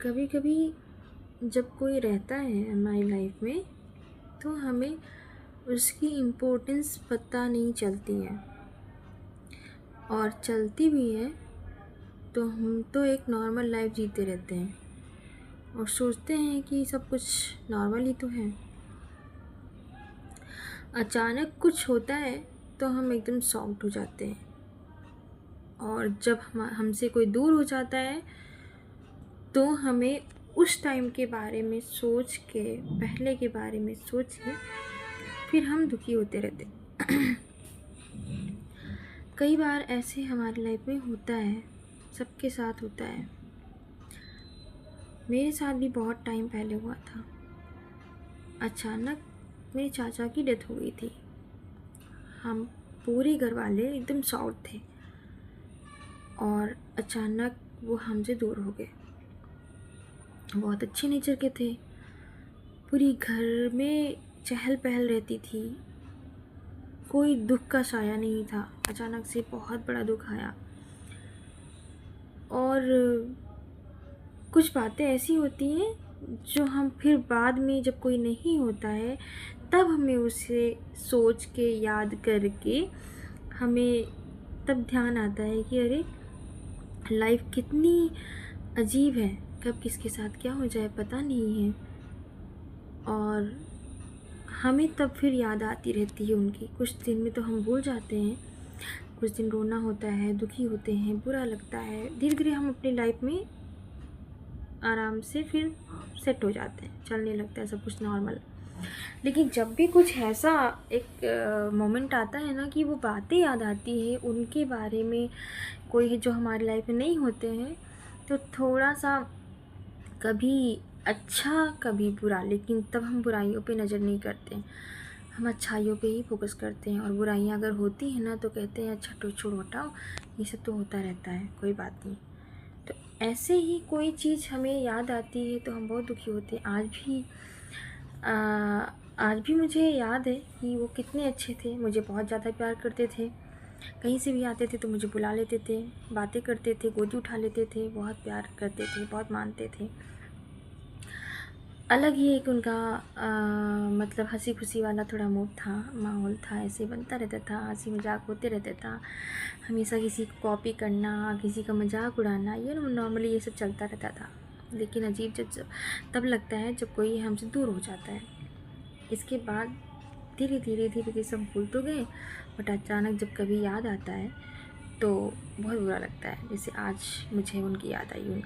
कभी कभी जब कोई रहता है हमारी लाइफ में तो हमें उसकी इम्पोर्टेंस पता नहीं चलती है, और चलती भी है तो हम तो एक नॉर्मल लाइफ जीते रहते हैं और सोचते हैं कि सब कुछ नॉर्मल ही तो है। अचानक कुछ होता है तो हम एकदम शॉक्ड हो जाते हैं, और जब हमसे कोई दूर हो जाता है तो हमें उस टाइम के बारे में सोच के, पहले के बारे में सोच के फिर हम दुखी होते रहते। कई बार ऐसे हमारी लाइफ में होता है, सबके साथ होता है। मेरे साथ भी बहुत टाइम पहले हुआ था। अचानक मेरे चाचा की डेथ हो गई थी। हम पूरे घर वाले एकदम शॉक थे और अचानक वो हमसे दूर हो गए। बहुत अच्छे नेचर के थे, पूरी घर में चहल पहल रहती थी, कोई दुख का साया नहीं था। अचानक से बहुत बड़ा दुख आया, और कुछ बातें ऐसी होती हैं जो हम फिर बाद में, जब कोई नहीं होता है तब हमें उसे सोच के, याद करके हमें तब ध्यान आता है कि अरे लाइफ कितनी अजीब है, कब किसके साथ क्या हो जाए पता नहीं है। और हमें तब फिर याद आती रहती है उनकी। कुछ दिन में तो हम भूल जाते हैं, कुछ दिन रोना होता है, दुखी होते हैं, बुरा लगता है। धीरे धीरे हम अपनी लाइफ में आराम से फिर सेट हो जाते हैं, चलने लगता है सब कुछ नॉर्मल। लेकिन जब भी कुछ ऐसा एक मोमेंट आता है ना कि वो बातें याद आती है उनके बारे में, कोई जो हमारी लाइफ में नहीं होते हैं, तो थोड़ा सा कभी अच्छा कभी बुरा, लेकिन तब हम बुराइयों पे नज़र नहीं करते, हम अच्छाइयों पे ही फोकस करते हैं। और बुराइयाँ अगर होती हैं ना तो कहते हैं अच्छा तो छोड़ो, हटाओ, ये सब तो होता रहता है, कोई बात नहीं। तो ऐसे ही कोई चीज़ हमें याद आती है तो हम बहुत दुखी होते हैं। आज भी मुझे याद है कि वो कितने अच्छे थे, मुझे बहुत ज़्यादा प्यार करते थे। कहीं से भी आते थे तो मुझे बुला लेते थे, बातें करते थे, गोदी उठा लेते थे, बहुत प्यार करते थे, बहुत मानते थे। अलग ही एक उनका मतलब हंसी खुशी वाला थोड़ा मूड था, माहौल था, ऐसे बनता रहता था, हंसी मजाक होते रहता था। हमेशा किसी को कॉपी करना, किसी का मजाक उड़ाना, ये नॉर्मली ये सब चलता रहता था। लेकिन अजीब जब तब लगता है जब कोई हमसे दूर हो जाता है। इसके बाद धीरे धीरे सब भूल तो गए, बट अचानक जब कभी याद आता है तो बहुत बुरा लगता है। जैसे आज मुझे उनकी याद आई,